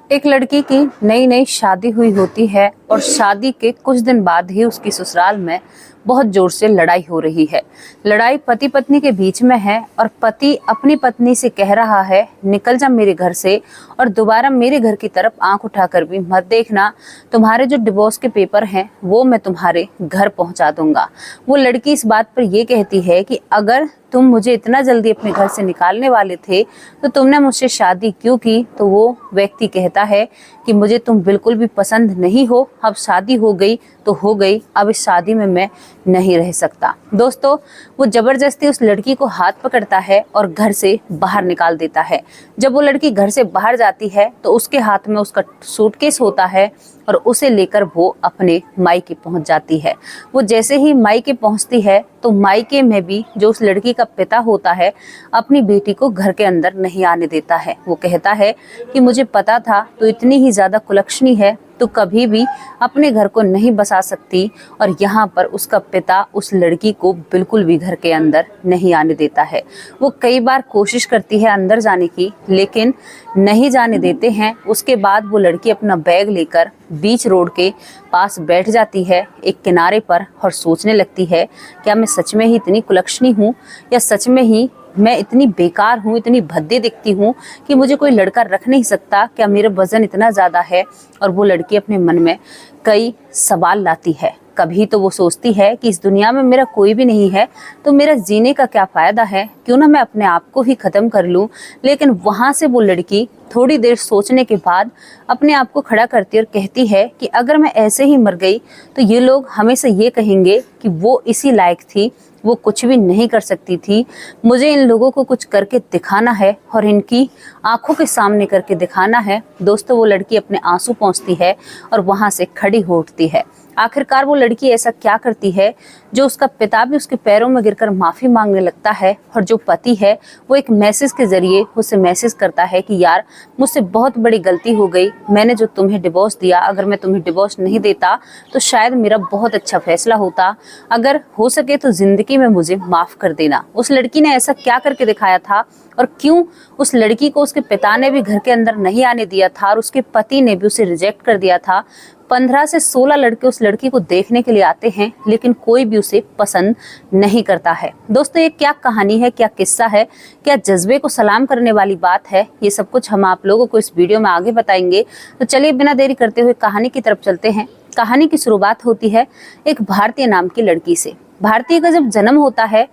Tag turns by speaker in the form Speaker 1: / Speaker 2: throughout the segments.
Speaker 1: एक लड़की की नई नई शादी हुई होती है और शादी के कुछ दिन बाद ही उसकी ससुराल में बहुत जोर से लड़ाई हो रही है। लड़ाई पति पत्नी के बीच में है और पति अपनी पत्नी से कह रहा है, निकल जा मेरे घर से और दोबारा मेरे घर की तरफ आंख उठाकर भी मत देखना। तुम्हारे जो डिवोर्स के पेपर हैं वो मैं तुम्हारे घर पहुंचा दूंगा। वो लड़की इस बात पर ये कहती है कि अगर तुम मुझे इतना जल्दी अपने घर से निकालने वाले थे तो तुमने मुझसे शादी क्यों की। तो वो व्यक्ति कहता है कि मुझे तुम बिल्कुल भी पसंद नहीं हो, अब शादी हो गई तो हो गई, अब इस शादी में मैं नहीं रह सकता। दोस्तों, वो जबरदस्ती उस लड़की को हाथ पकड़ता है और घर से बाहर निकाल देता है। जब वो लड़की घर से बाहर जाती है तो उसके हाथ में उसका सूटकेस होता है और उसे लेकर वो अपने मायके पहुंच जाती है। वो जैसे ही मायके पहुंचती है तो मायके में भी जो उस लड़की का पिता होता है अपनी बेटी को घर के अंदर नहीं आने देता है। वो कहता है कि मुझे पता था तो इतनी ही ज्यादा कुलक्षणी है तो कभी भी अपने घर को नहीं बसा सकती, और यहाँ पर उसका पिता उस लड़की को बिल्कुल भी घर के अंदर नहीं आने देता है। वो कई बार कोशिश करती है अंदर जाने की लेकिन नहीं जाने देते हैं। उसके बाद वो लड़की अपना बैग लेकर बीच रोड के पास बैठ जाती है एक किनारे पर और सोचने लगती है, क्या मैं सच में ही इतनी कुलक्षणी हूँ या सच में ही मैं इतनी बेकार हूँ, इतनी भद्दी दिखती हूँ कि मुझे कोई लड़का रख नहीं सकता, क्या मेरा वजन इतना ज़्यादा है। और वो लड़की अपने मन में कई सवाल लाती है। कभी तो वो सोचती है कि इस दुनिया में मेरा कोई भी नहीं है तो मेरा जीने का क्या फ़ायदा है, क्यों ना मैं अपने आप को ही ख़त्म कर लूँ। लेकिन वहाँ से वो लड़की थोड़ी देर सोचने के बाद अपने आप को खड़ा करती और कहती है कि अगर मैं ऐसे ही मर गई तो ये लोग हमेशा ये कहेंगे कि वो इसी लायक थी, वो कुछ भी नहीं कर सकती थी। मुझे इन लोगों को कुछ करके दिखाना है और इनकी आंखों के सामने करके दिखाना है। दोस्तों, वो लड़की अपने आंसू पोंछती है और वहां से खड़ी हो उठती है। आखिरकार वो लड़की ऐसा क्या करती है जो उसका पिता भी उसके पैरों में गिरकर माफ़ी मांगने लगता है, और जो पति है वो एक मैसेज के ज़रिए उसे मैसेज करता है कि यार मुझसे बहुत बड़ी गलती हो गई, मैंने जो तुम्हें डिवोर्स दिया, अगर मैं तुम्हें डिवोर्स नहीं देता तो शायद मेरा बहुत अच्छा फैसला होता, अगर हो सके तो ज़िंदगी में मुझे माफ़ कर देना। उस लड़की ने ऐसा क्या करके दिखाया था और क्यों उस लड़की को उसके पिता ने भी घर के अंदर नहीं आने दिया था और उसके पति ने भी उसे रिजेक्ट कर दिया था। 15 से 16 लड़के उस लड़की को देखने के लिए आते हैं लेकिन कोई भी उसे पसंद नहीं करता है। दोस्तों, ये क्या कहानी है, क्या किस्सा है, क्या जज्बे को सलाम करने वाली बात है, ये सब कुछ हम आप लोगों को इस वीडियो में आगे बताएंगे। तो चलिए बिना देरी करते हुए कहानी की तरफ चलते हैं। कहानी की शुरुआत होती है एक भारतीय नाम की लड़की से। भारतीय का जब जन्म होता है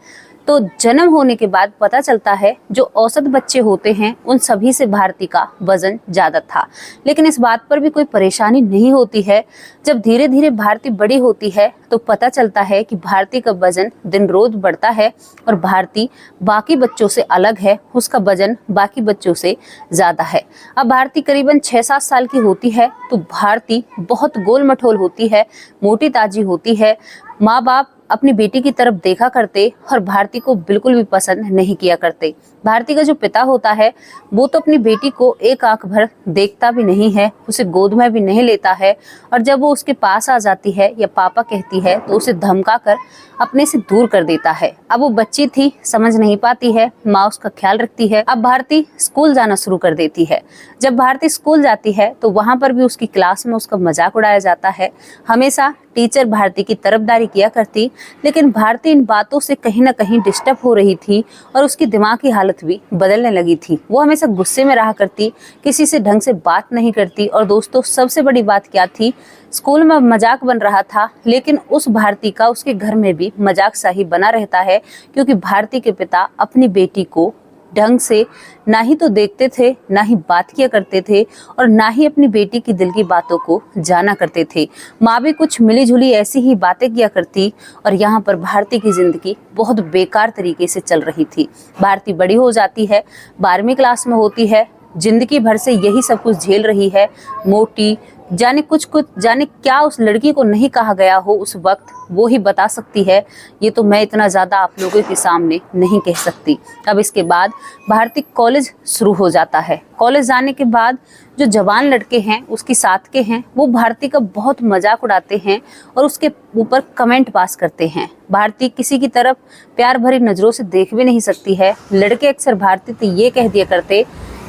Speaker 1: तो जन्म होने के बाद पता चलता है जो औसत बच्चे होते हैं उन सभी से भारती का वजन ज्यादा था। लेकिन इस बात पर भी कोई परेशानी नहीं होती है। जब धीरे धीरे भारती बड़ी होती है तो पता चलता है कि भारती का वजन दिन रोज बढ़ता है और भारती बाकी बच्चों से अलग है, उसका वजन बाकी बच्चों से ज्यादा है। अब भारती करीबन 6-7 साल की होती है तो भारती बहुत गोल मटोल होती है, मोटी ताजी होती है। माँ बाप अपनी बेटी की तरफ देखा करते और भारती को बिल्कुल भी पसंद नहीं किया करते। भारती का जो पिता होता है वो तो अपनी बेटी को एक आंख भर देखता भी नहीं है, उसे गोद में भी नहीं लेता है, और जब वो उसके पास आ जाती है या पापा कहती है तो उसे धमका कर अपने से दूर कर देता है। अब वो बच्ची थी, समझ नहीं पाती है, माँ उसका ख्याल रखती है। अब भारती स्कूल जाना शुरू कर देती है। जब भारती स्कूल जाती है तो वहां पर भी उसकी क्लास में उसका मजाक उड़ाया जाता है। हमेशा टीचर भारती की तरफदारी किया करती, लेकिन भारती इन बातों से कहीं ना कहीं डिस्टर्ब हो रही थी और उसकी दिमाग की हालत भी बदलने लगी थी। वो हमेशा गुस्से में रहा करती, किसी से ढंग से बात नहीं करती। और दोस्तों, सबसे बड़ी बात क्या थी, स्कूल में मजाक बन रहा था लेकिन उस भारती का उसके घर में भी मजाक सा ही बना रहता है, क्योंकि भारती के पिता अपनी बेटी को ढंग से ना ही तो देखते थे, ना ही बात किया करते थे और ना ही अपनी बेटी की दिल की बातों को जाना करते थे। माँ भी कुछ मिली जुली ऐसी ही बातें किया करती और यहाँ पर भारती की जिंदगी बहुत बेकार तरीके से चल रही थी। भारती बड़ी हो जाती है, 12वीं क्लास में होती है, जिंदगी भर से यही सब कुछ झेल रही है। मोटी, जाने कुछ जाने क्या उस लड़की को नहीं कहा गया हो उस वक्त, वो ही बता सकती है। ये तो मैं इतना ज़्यादा आप लोगों के सामने नहीं कह सकती। अब इसके बाद भारती कॉलेज शुरू हो जाता है। कॉलेज जाने के बाद जो जवान लड़के हैं उसकी साथ के हैं वो भारती का बहुत मजाक उड़ाते हैं और उसके ऊपर कमेंट पास करते हैं। भारती किसी की तरफ प्यार भरी नज़रों से देख भी नहीं सकती है। लड़के अक्सर भारती से ये कह दिया करते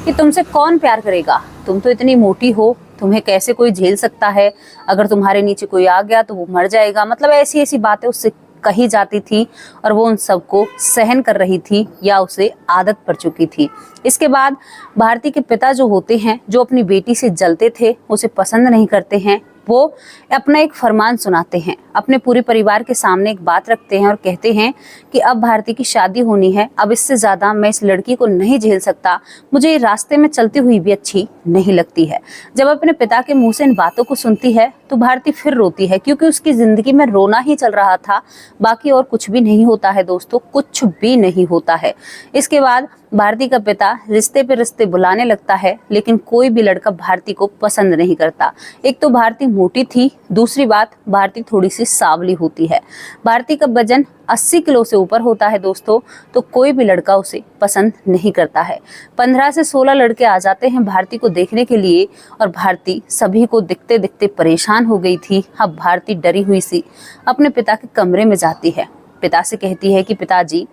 Speaker 1: कि तुमसे कौन प्यार करेगा, तुम तो इतनी मोटी हो, तुम्हें कैसे कोई झेल सकता है, अगर तुम्हारे नीचे कोई आ गया तो वो मर जाएगा। मतलब ऐसी ऐसी बातें उससे कही जाती थी और वो उन सबको सहन कर रही थी या उसे आदत पड़ चुकी थी। इसके बाद भारती के पिता जो होते हैं, जो अपनी बेटी से जलते थे, उसे पसंद नहीं करते हैं, वो अपना एक फरमान सुनाते हैं, अपने पूरे परिवार के सामने एक बात रखते हैं और कहते हैं कि अब भारती की शादी होनी है, अब इससे ज्यादा मैं इस लड़की को नहीं झेल सकता, मुझे ये रास्ते में चलती हुई भी अच्छी नहीं लगती है। जब अपने पिता के मुंह से इन बातों को सुनती है तो भारती फिर रोती है, क्योंकि उसकी जिंदगी में रोना ही चल रहा था, बाकी और कुछ भी नहीं होता है दोस्तों, कुछ भी नहीं होता है। इसके बाद भारती का पिता रिश्ते पे रिश्ते बुलाने लगता है, लेकिन कोई भी लड़का भारती को पसंद नहीं करता। एक तो भारती मोटी थी, दूसरी बात भारती थोड़ी सी सांवली होती है। भारती का वजन 80 किलो से ऊपर होता है दोस्तों, तो कोई भी लड़का उसे पसंद नहीं करता है। 15 से 16 लड़के आ जाते हैं भारती को देखने के लिए और भारती सभी को दिखते दिखते परेशान हो गई थी। अब भारती डरी हुई सी अपने पिता के कमरे में जाती है, पिता से कहती है कि पिताजी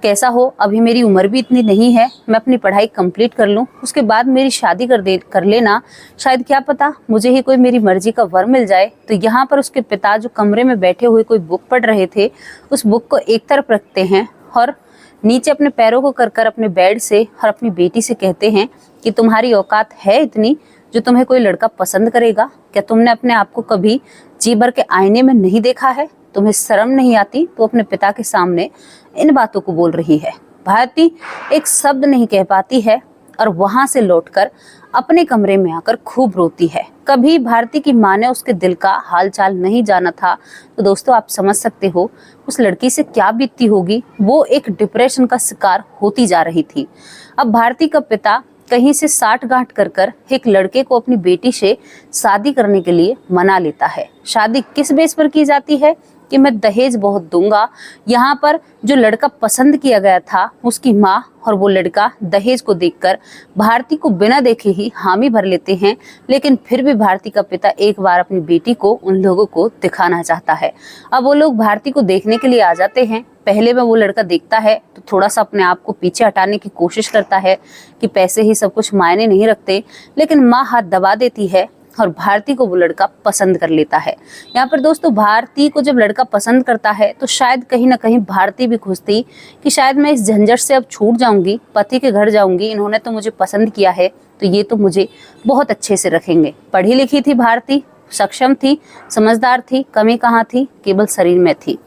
Speaker 1: कैसा हो, अभी मेरी उम्र भी इतनी नहीं है, मैं अपनी पढ़ाई कंप्लीट कर लूं, उसके बाद मेरी शादी कर लेना, शायद क्या पता मुझे ही कोई मेरी मर्जी का वर मिल जाए। तो यहाँ पर उसके पिता जो कमरे में बैठे हुए कोई बुक पढ़ रहे थे, उस बुक को एक तरफ रखते हैं और नीचे अपने पैरों को कर अपने बेड से और अपनी बेटी से कहते हैं कि तुम्हारी औकात है इतनी जो तुम्हें कोई लड़का पसंद करेगा? क्या तुमने अपने आप को कभी जी भर के आईने में नहीं देखा है? तुम्हें शर्म नहीं आती? तो अपने पिता के सामने इन बातों को बोल रही है। भारती एक शब्द नहीं कह पाती है और वहां से लौटकर अपने कमरे में आकर खूब रोती है। कभी भारती की माँ ने उसके दिल का हालचाल नहीं जाना था, तो दोस्तों आप समझ सकते हो उस लड़की से क्या बीतती होगी। वो एक डिप्रेशन का शिकार होती जा रही थी। अब भारती का पिता कहीं से साठ गांठ कर एक लड़के को अपनी बेटी से शादी करने के लिए मना लेता है। शादी किस बेस पर की जाती है कि मैं दहेज बहुत दूंगा। यहाँ पर जो लड़का पसंद किया गया था, उसकी माँ और वो लड़का दहेज को देखकर भारती को बिना देखे ही हामी भर लेते हैं, लेकिन फिर भी भारती का पिता एक बार अपनी बेटी को उन लोगों को दिखाना चाहता है। अब वो लोग भारती को देखने के लिए आ जाते हैं। पहले में वो लड़का देखता है तो थोड़ा सा अपने आप को पीछे हटाने की कोशिश करता है कि पैसे ही सब कुछ मायने नहीं रखते, लेकिन माँ हाथ दबा देती है और भारती को वो लड़का पसंद कर लेता है। यहाँ पर दोस्तों भारती को जब लड़का पसंद करता है तो शायद कहीं ना कहीं भारती भी खुश थी कि शायद मैं इस झंझट से अब छूट जाऊंगी, पति के घर जाऊंगी, इन्होंने तो मुझे पसंद किया है तो ये तो मुझे बहुत अच्छे से रखेंगे। पढ़ी लिखी थी भारती, सक्षम थी, समझदार थी, कमी कहाँ थी, केवल शरीर में थी।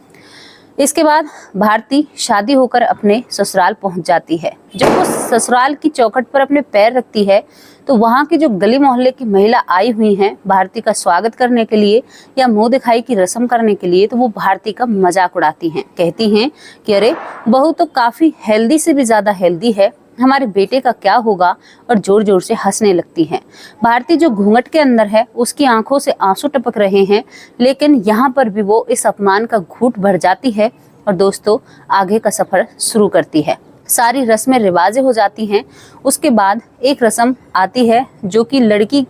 Speaker 1: इसके बाद भारती शादी होकर अपने ससुराल पहुंच जाती है। जब वो ससुराल की चौखट पर अपने पैर रखती है तो वहां की जो गली मोहल्ले की महिला आई हुई हैं भारती का स्वागत करने के लिए या मुंह दिखाई की रस्म करने के लिए, तो वो भारती का मजाक उड़ाती हैं। कहती हैं कि अरे बहू तो काफी हेल्दी से भी ज्यादा हेल्दी है, हमारे बेटे का क्या होगा, और जोर जोर से हंसने लगती हैं। भारती जो घूंघट के अंदर है उसकी आंखों से आंसू टपक रहे हैं, लेकिन यहाँ पर भी वो इस अपमान का घूंट भर जाती है और दोस्तों आगे का सफर शुरू करती है। सारी रस्में रिवाजें हो जाती हैं। उसके बाद एक रस्म आती है जो कि लड़की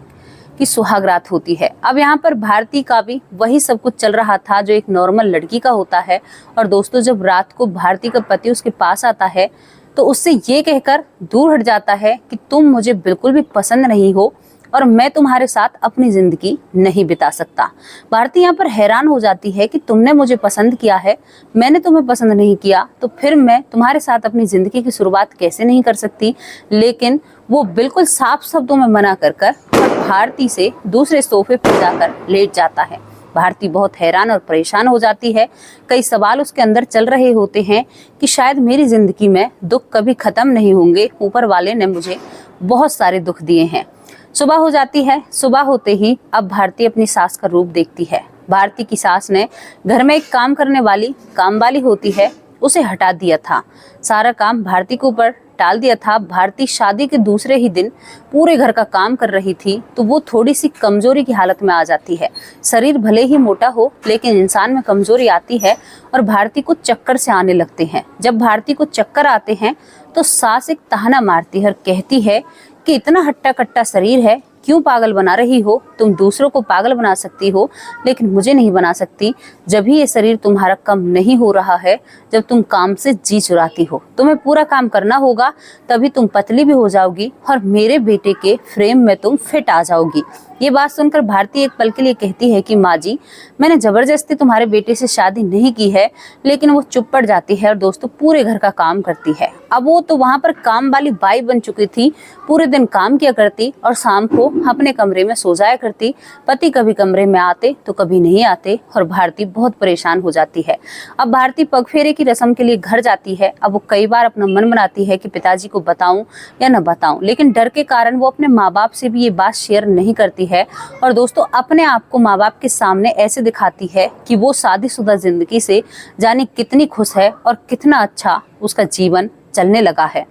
Speaker 1: की सुहागरात होती है। अब यहाँ पर भारती का भी वही सब कुछ चल रहा था जो एक नॉर्मल लड़की का होता है। और दोस्तों जब रात को भारती का पति उसके पास आता है तो उससे ये कहकर दूर हट जाता है कि तुम मुझे बिल्कुल भी पसंद नहीं हो और मैं तुम्हारे साथ अपनी जिंदगी नहीं बिता सकता। भारती यहाँ पर हैरान हो जाती है कि तुमने मुझे पसंद किया है, मैंने तुम्हें पसंद नहीं किया, तो फिर मैं तुम्हारे साथ अपनी जिंदगी की शुरुआत कैसे नहीं कर सकती। लेकिन वो बिल्कुल साफ शब्दों में मना कर भारती से दूसरे सोफे पर जाकर लेट जाता है। भारती बहुत हैरान और परेशान हो जाती है। कई सवाल उसके अंदर चल रहे होते हैं कि शायद मेरी जिंदगी में दुख कभी खत्म नहीं होंगे, ऊपर वाले ने मुझे बहुत सारे दुख दिए हैं। सुबह हो जाती है। सुबह होते ही अब भारती अपनी सास का रूप देखती है। भारती की सास ने घर में एक काम करने वाली कामवाली होती है उसे हटा दिया था, सारा काम भारती के ऊपर टाल दिया था। भारती शादी के दूसरे ही दिन पूरे घर का काम कर रही थी तो वो थोड़ी सी कमजोरी की हालत में आ जाती है। शरीर भले ही मोटा हो लेकिन इंसान में कमजोरी आती है और भारती को चक्कर से आने लगते हैं। जब भारती को चक्कर आते हैं तो सास एक ताना मारती है और कहती है कि इतना हट्टा कट्टा शरीर है, क्यों पागल बना रही हो? तुम दूसरों को पागल बना सकती हो, लेकिन मुझे नहीं बना सकती। जब भी ये शरीर तुम्हारा कम नहीं हो रहा है, जब तुम काम से जी चुराती हो, तुम्हें पूरा काम करना होगा, तभी तुम पतली भी हो जाओगी और मेरे बेटे के फ्रेम में तुम फिट आ जाओगी। ये बात सुनकर भारती एक पल के लिए कहती है कि माँ जी, मैंने जबरदस्ती तुम्हारे बेटे से शादी नहीं की है। लेकिन वो चुप पड़ जाती है और दोस्तों पूरे घर का काम करती है। अब वो तो वहां पर काम वाली बाई बन चुकी थी, पूरे दिन काम किया करती और शाम को अपने कमरे में सो जाया करती। पति कभी कमरे में आते तो कभी नहीं आते और भारती बहुत परेशान हो जाती है। अब भारती पगफेरे की रस्म के लिए घर जाती है। अब वो कई बार अपना मन बनाती है कि पिताजी को बताऊं या न बताऊं, लेकिन डर के कारण वो अपने माँ बाप से भी ये बात शेयर नहीं करती है। और दोस्तों अपने आप को माँ बाप के सामने ऐसे दिखाती है कि वो शादीशुदा जिंदगी से जाने कितनी खुश है और कितना अच्छा उसका जीवन चलने लगा है।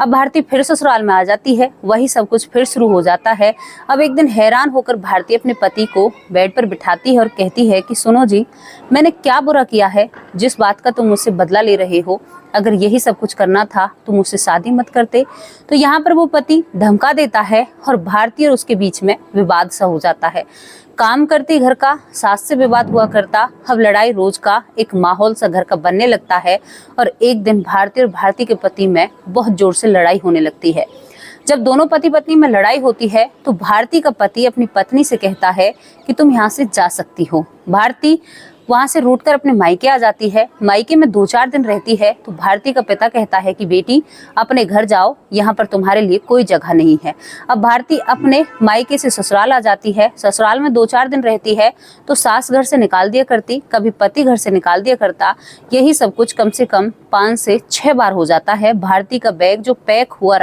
Speaker 1: अब भारती फिर ससुराल में आ जाती है, वही सब कुछ फिर शुरू हो जाता है। अब एक दिन हैरान होकर भारती अपने पति को बेड पर बिठाती है और कहती है कि सुनो जी, मैंने क्या बुरा किया है जिस बात का तुम मुझसे बदला ले रहे हो? अगर यही सब कुछ करना था तो मुझसे शादी मत करते। तो यहाँ पर वो पति धमका देता है और भारती और उसके बीच में विवाद सा हो जाता है। काम करती घर का सास से विवाद हुआ करता, अब लड़ाई रोज का एक माहौल सा घर का बनने लगता है। और एक दिन भारती और भारती के पति में बहुत जोर से लड़ाई होने लगती है। जब दोनों पति पत्नी में लड़ाई होती है तो भारती का पति अपनी पत्नी से कहता है कि तुम यहाँ से जा सकती हो। भारती वहां से रूठकर अपने मायके आ जाती है। मायके में 2-4 दिन रहती है तो भारती का पिता कहता है कि बेटी अपने घर जाओ, यहाँ पर तुम्हारे लिए कोई जगह नहीं है। अब भारती अपने मायके से ससुराल आ जाती है। ससुराल में 2-4 दिन रहती है तो सास घर से निकाल दिया करती, कभी पति घर से निकाल दिया करता। यही सब कुछ कम से कम 5 से 6 बार हो जाता है। भारती का बैग जो पैक हुआ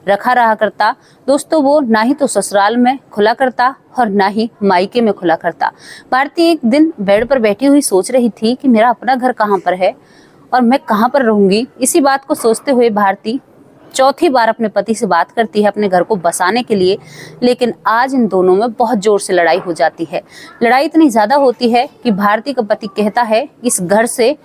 Speaker 1: रखा रहा करता दोस्तों, वो ना ही तो ससुराल में खुला करता और ना ही मायके में खुला करता। भारती एक दिन बेड पर बैठी हुई सोच रही थी कि मेरा अपना घर कहाँ पर है और मैं कहाँ पर रहूंगी। इसी बात को सोचते हुए भारती चौथी बार अपने पति से बात करती है अपने घर को बसाने के लिए। लेकिन आज इन दोनों में बहुत जोर से लड़ाई हो जाती है। लड़ाई इतनी ज्यादा होती है कि भारती का पति कहता है इस घर से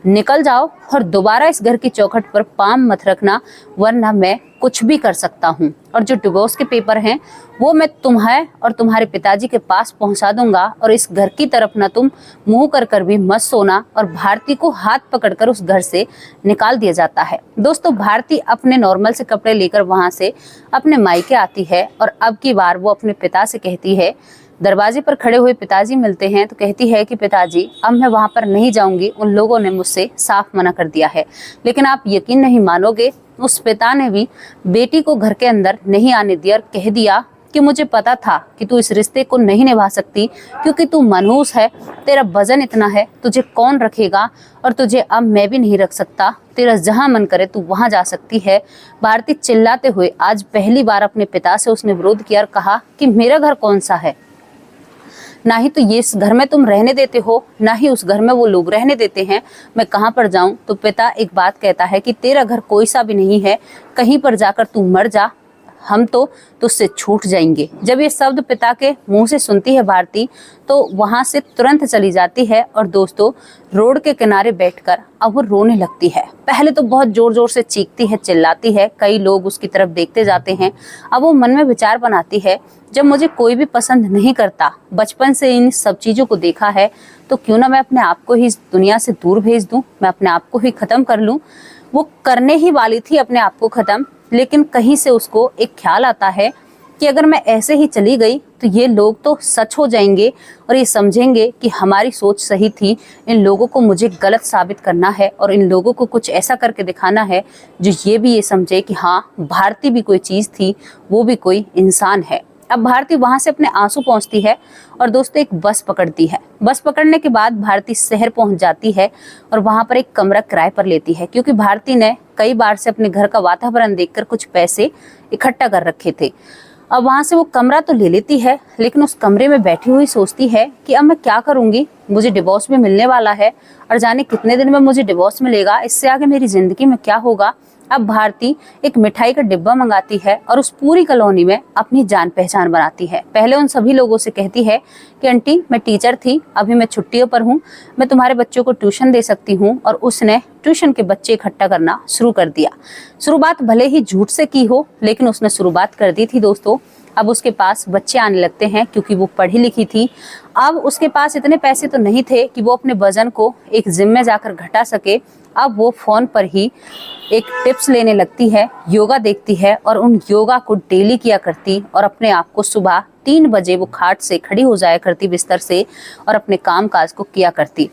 Speaker 1: निकल जाओ और दोबारा इस घर की चौखट पर पाँव मत रखना, वरना मैं कुछ भी कर सकता हूँ। और जो डिवोर्स के पेपर हैं वो मैं तुम्हें और तुम्हारे पिताजी के पास पहुंचा दूंगा और इस घर की तरफ ना तुम मुंह कर कर भी मत सोना। और भारती को हाथ पकड़कर उस घर से निकाल दिया जाता है। दोस्तों भारती अपने नॉर्मल से कपड़े लेकर वहां से अपने मायके आती है और अब की बार वो अपने पिता से कहती है, दरवाजे पर खड़े हुए पिताजी मिलते हैं तो कहती है कि पिताजी अब मैं वहां पर नहीं जाऊंगी, उन लोगों ने मुझसे साफ मना कर दिया है। लेकिन आप यकीन नहीं मानोगे, उस पिता ने भी बेटी को घर के अंदर नहीं आने दिया और कह दिया कि मुझे पता था कि तू इस रिश्ते को नहीं निभा सकती क्योंकि तू मनहूस है, तेरा वजन इतना है, तुझे कौन रखेगा और तुझे अब मैं भी नहीं रख सकता, तेरा जहां मन करे तू वहां जा सकती है। भारती चिल्लाते हुए आज पहली बार अपने पिता से उसने विरोध किया और कहा कि मेरा घर कौन सा है, ना ही तो ये इस घर में तुम रहने देते हो, ना ही उस घर में वो लोग रहने देते हैं, मैं कहाँ पर जाऊं। तो पिता एक बात कहता है कि तेरा घर कोई सा भी नहीं है, कहीं पर जाकर तू मर जा, हम तो तुझसे छूट जाएंगे। जब ये शब्द पिता के मुंह से सुनती है भारती तो वहां से तुरंत चली जाती है और दोस्तों रोड के किनारे बैठकर अब वो रोने लगती है। पहले तो बहुत जोर जोर से चीखती है, चिल्लाती है, कई लोग उसकी तरफ देखते जाते हैं। अब वो मन में विचार बनाती है, जब मुझे कोई भी पसंद नहीं करता, बचपन से इन सब चीजों को देखा है, तो क्यों ना मैं अपने आप को ही इस दुनिया से दूर भेज दूं, मैं अपने आप को ही खत्म कर लूं। वो करने ही वाली थी अपने आप को खत्म, लेकिन कहीं से उसको एक ख्याल आता है कि अगर मैं ऐसे ही चली गई तो ये लोग तो सच हो जाएंगे और ये समझेंगे कि हमारी सोच सही थी। इन लोगों को मुझे गलत साबित करना है और इन लोगों को कुछ ऐसा करके दिखाना है जो ये भी ये समझे कि हाँ भारती भी कोई चीज़ थी, वो भी कोई इंसान है। अब भारती वहां से अपने आंसू पहुंचती है और दोस्तों एक बस पकड़ती है। बस पकड़ने के बाद भारती शहर पहुंच जाती है और वहां पर एक कमरा किराए पर लेती है, क्योंकि भारती ने कई बार से अपने घर का वातावरण देखकर कुछ पैसे इकट्ठा कर रखे थे। अब वहां से वो कमरा तो ले लेती है, लेकिन उस कमरे में बैठी हुई सोचती है कि अब मैं क्या करूंगी, मुझे डिवोर्स भी मिलने वाला है और जाने कितने दिन में मुझे डिवोर्स मिलेगा, इससे आगे मेरी जिंदगी में क्या होगा। अब भारती एक मिठाई का डिब्बा मंगाती है और उस पूरी कॉलोनी में अपनी जान पहचान बनाती है। पहले उन सभी लोगों से कहती है कि आंटी मैं टीचर थी, अभी मैं छुट्टियों पर हूँ, मैं तुम्हारे बच्चों को ट्यूशन दे सकती हूँ। और उसने ट्यूशन के बच्चे इकट्ठा करना शुरू कर दिया। शुरुआत भले ही झूठ से की हो, लेकिन उसने शुरुआत कर दी थी दोस्तों। अब उसके पास बच्चे आने लगते हैं क्योंकि वो पढ़ी लिखी थी। अब उसके पास इतने पैसे तो नहीं थे कि वो अपने वजन को एक जिम में जाकर घटा सके। अब वो फ़ोन पर ही एक टिप्स लेने लगती है, योगा देखती है और उन योगा को डेली किया करती और अपने आप को सुबह 3 बजे वो खाट से खड़ी हो जाया करती बिस्तर से और अपने काम काज को किया करती।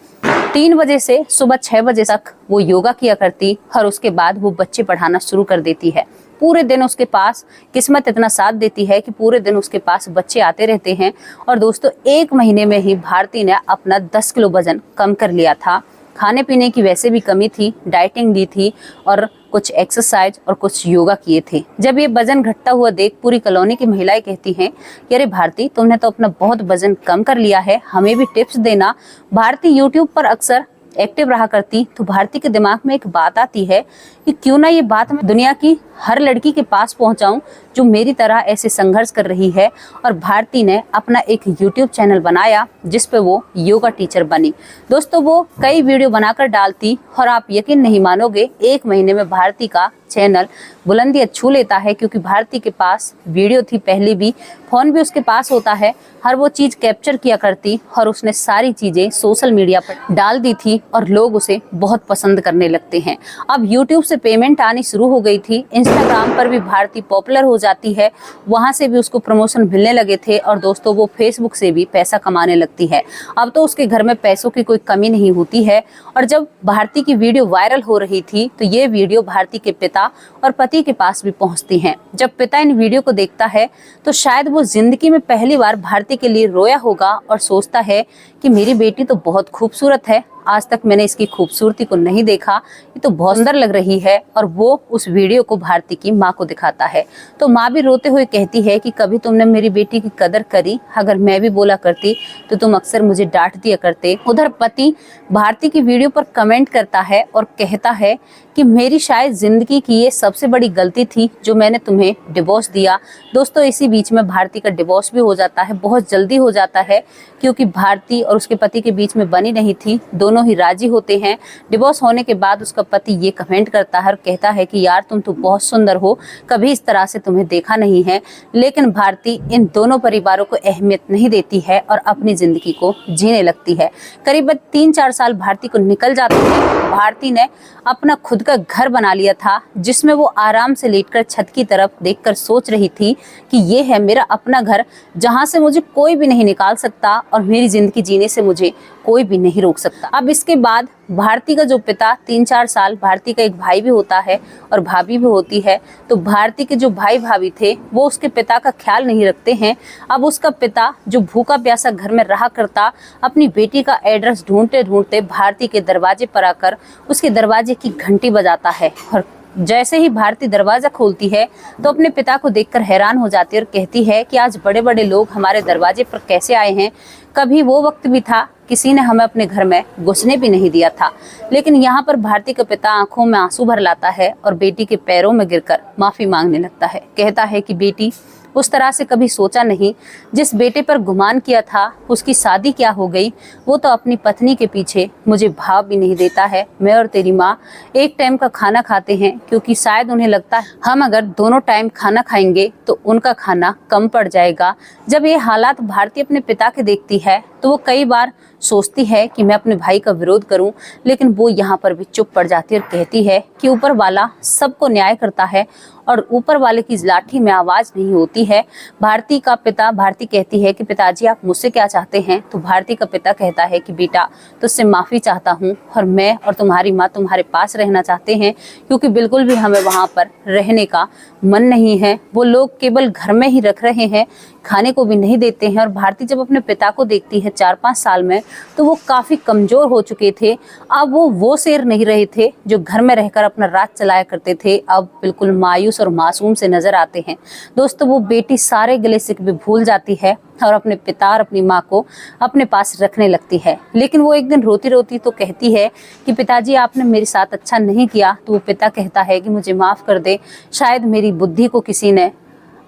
Speaker 1: 3 बजे से सुबह 6 बजे तक वो योगा किया करती और उसके बाद वो बच्चे पढ़ाना शुरू कर देती है। पूरे दिन उसके पास किस्मत इतना साथ देती है कि पूरे दिन उसके पास बच्चे आते रहते हैं। और दोस्तों 1 महीने में ही भारती ने अपना 10 किलो वजन कम कर लिया था। खाने पीने की वैसे भी कमी थी, डाइटिंग दी थी और कुछ एक्सरसाइज और कुछ योगा किए थे। जब ये वजन घटता हुआ देख पूरी कॉलोनी की महिलाएं कहती हैं कि अरे भारती, तुमने तो अपना बहुत वजन कम कर लिया है, हमें भी टिप्स देना। भारती यूट्यूब पर अक्सर एक्टिव रहा करती तो भारती के दिमाग में एक बात आती है कि क्यों ना ये बात मैं दुनिया की हर लड़की के पास पहुंचाऊं जो मेरी तरह ऐसे संघर्ष कर रही है। और भारती ने अपना एक यूट्यूब चैनल बनाया जिस पे वो योगा टीचर बनी। दोस्तों वो कई वीडियो बनाकर डालती और आप यकीन नहीं मानोगे, 1 महीने में भारती का चैनल बुलंदी छू लेता है क्योंकि भारती के पास वीडियो थी पहले भी, फोन भी उसके पास होता है, हर वो चीज कैप्चर किया करती और उसने सारी चीजें सोशल मीडिया पर डाल दी थी और लोग उसे बहुत पसंद करने लगते हैं। अब यूट्यूब से पेमेंट आनी शुरू हो गई थी, इंस्टाग्राम पर भी भारती पॉपुलर हो जाती है, वहां से भी उसको प्रमोशन मिलने लगे थे और दोस्तों वो फेसबुक से भी पैसा कमाने लगती है। अब तो उसके घर में पैसों की कोई कमी नहीं होती है। और जब भारती की वीडियो वायरल हो रही थी तो ये वीडियो भारती के पिता और पति के पास भी पहुंचती हैं। जब पिता इन वीडियो को देखता है तो शायद वो जिंदगी में पहली बार भारती के लिए रोया होगा और सोचता है कि मेरी बेटी तो बहुत खूबसूरत है, आज तक मैंने इसकी खूबसूरती को नहीं देखा, ये तो बहुत सुंदर लग रही है। और वो उस वीडियो को भारती की माँ को दिखाता है तो माँ भी रोते हुए कहती है कि कभी तुमने मेरी बेटी की कदर करी, अगर मैं भी बोला करती तो तुम अक्सर मुझे डांट दिया करते। उधर पति भारती की वीडियो पर कमेंट करता है और कहता है कि मेरी शायद जिंदगी की ये सबसे बड़ी गलती थी जो मैंने तुम्हें डिवोर्स दिया। दोस्तों इसी बीच में भारती का डिवोर्स भी हो जाता है, बहुत जल्दी हो जाता है क्योंकि भारती और उसके पति के बीच में बनी नहीं थी, दोनों ही राजी होते हैं। डिवोर्स होने के बाद उसका पति ये कमेंट करता है और कहता है कि यार तुम तो बहुत सुंदर हो, कभी इस तरह से तुम्हें देखा नहीं है। लेकिन भारती इन दोनों परिवारों को अहमियत नहीं देती है और अपनी जिंदगी को जीने लगती है। करीब 3-4 साल भारती को निकल जाते हैं। भारती ने अपना खुद का घर बना लिया था जिसमें वो आराम से लेटकर छत की तरफ देखकर सोच रही थी कि ये है मेरा अपना घर जहां से मुझे कोई भी नहीं निकाल सकता और मेरी जिंदगी जीने से मुझे कोई भी नहीं रोक सकता। अब इसके बाद भारती का जो पिता 3-4 साल, भारती का एक भाई भी होता है और भाभी भी होती है, तो भारती के जो भाई भाभी थे वो उसके पिता का ख्याल नहीं रखते हैं। अब उसका पिता जो भूखा प्यासा घर में रहा करता, अपनी बेटी का एड्रेस ढूंढते ढूंढते भारती के दरवाजे पर आकर उसके दरवाजे की घंटी बजाता है। और जैसे ही भारती दरवाजा खोलती है तो अपने पिता को देखकर हैरान हो जाती है और कहती है कि आज बड़े बड़े लोग हमारे दरवाजे पर कैसे आए हैं, कभी वो वक्त भी था किसी ने हमें अपने घर में घुसने भी नहीं दिया था। लेकिन यहाँ पर भारती का पिता आंखों में आंसू भर लाता है और बेटी के पैरों में गिरकर माफी मांगने लगता है। कहता है कि बेटी, उस तरह से कभी सोचा नहीं, जिस बेटे पर गुमान किया था उसकी शादी क्या हो गई, वो तो अपनी पत्नी के पीछे मुझे भाव भी नहीं देता है। मैं और तेरी माँ एक टाइम का खाना खाते हैं क्योंकि शायद उन्हें लगता है हम अगर दोनों टाइम खाना खाएंगे तो उनका खाना कम पड़ जाएगा। जब ये हालात भारती अपने पिता के देखती है तो वो कई बार सोचती है कि मैं अपने भाई का विरोध करूं, लेकिन वो यहाँ पर भी चुप पड़ जाती है और कहती है कि ऊपर वाला सबको न्याय करता है और ऊपर वाले की लाठी में आवाज नहीं होती है। भारती कहती है कि पिताजी आप मुझसे क्या चाहते हैं? तो भारती का पिता कहता है कि बेटा तुझसे माफी चाहता हूँ और मैं और तुम्हारी माँ तुम्हारे पास रहना चाहते हैं क्योंकि बिल्कुल भी हमें वहाँ पर रहने का मन नहीं है। वो लोग केवल घर में ही रख रहे हैं, खाने को भी नहीं देते हैं। और भारती जब अपने पिता को देखती है 4-5 साल में तो वो काफी कमजोर हो चुके थे। अब वो शेर नहीं रहे थे जो घर में रहकर अपना राज चलाया करते थे, अब बिल्कुल मायूस और मासूम से नजर आते हैं। दोस्तों वो बेटी सारे गिले शिकवे भूल जाती है और अपने पिता और अपनी माँ को अपने पास रखने लगती है। लेकिन वो एक दिन रोती रोती तो कहती है कि पिताजी आपने मेरे साथ अच्छा नहीं किया। तो वो पिता कहता है कि मुझे माफ कर दे, शायद मेरी बुद्धि को किसी ने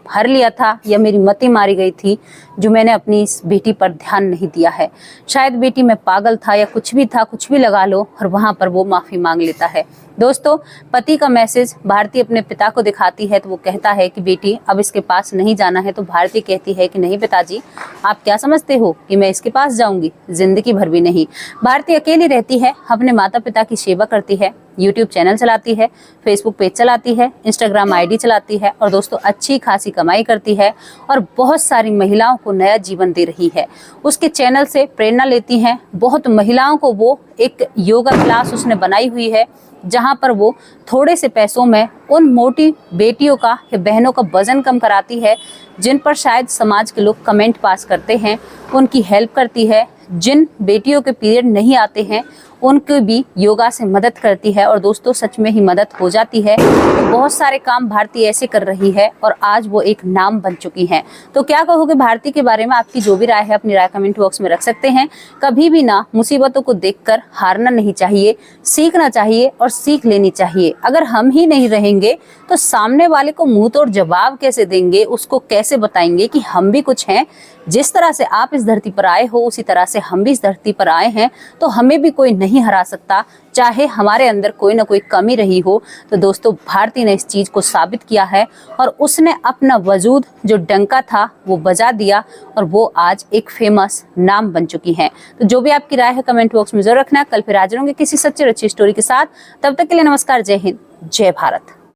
Speaker 1: हर लिया था या मेरी मति मारी गई थी जो मैंने अपनी इस बेटी पर ध्यान नहीं दिया है। शायद बेटी मैं पागल था या कुछ भी था, कुछ भी लगा लो। और वहाँ पर वो माफ़ी मांग लेता है। दोस्तों, पति का मैसेज भारती अपने पिता को दिखाती है तो वो कहता है कि बेटी अब इसके पास नहीं जाना है। तो भारती कहती है कि नहीं पिताजी, आप क्या समझते हो कि मैं इसके पास जाऊंगी? जिंदगी भर भी नहीं। भारती अकेली रहती है, अपने माता पिता की सेवा करती है, यूट्यूब चैनल चलाती है, फेसबुक पेज चलाती है, इंस्टाग्राम आईडी चलाती है और दोस्तों अच्छी खासी कमाई करती है और बहुत सारी महिलाओं को नया जीवन दे रही है। उसके चैनल से प्रेरणा लेती हैं बहुत महिलाओं को। वो एक योगा क्लास उसने बनाई हुई है जहां पर वो थोड़े से पैसों में उन मोटी बेटियों का या बहनों का वजन कम कराती है जिन पर शायद समाज के लोग कमेंट पास करते हैं, उनकी हेल्प करती है। जिन बेटियों के पीरियड नहीं आते हैं उनकी भी योगा से मदद करती है और दोस्तों सच में ही मदद हो जाती है। तो बहुत सारे काम भारती ऐसे कर रही है और आज वो एक नाम बन चुकी हैं। तो क्या कहोगे भारती के बारे में? आपकी जो भी राय है अपनी राय कमेंट बॉक्स में रख सकते हैं। कभी भी ना मुसीबतों को देखकर हारना नहीं चाहिए, सीखना चाहिए और सीख लेनी चाहिए। अगर हम ही नहीं रहेंगे तो सामने वाले को मुंह तोड़ जवाब कैसे देंगे, उसको कैसे बताएंगे कि हम भी कुछ हैं। जिस तरह से आप इस धरती पर आए हो उसी तरह से हम भी इस धरती पर आए हैं, तो हमें भी कोई नहीं हरा सकता, चाहे हमारे अंदर कोई ना कोई कमी रही हो। तो दोस्तों भारती ने इस चीज को साबित किया है और उसने अपना वजूद जो डंका था वो बजा दिया और वो आज एक फेमस नाम बन चुकी हैं। तो जो भी आपकी राय है कमेंट बॉक्स में जरूर रखना। कल फिर हाजिर होंगे किसी सच्ची और अच्छी स्टोरी के साथ। तब तक के लिए नमस्कार, जय हिंद, जय भारत।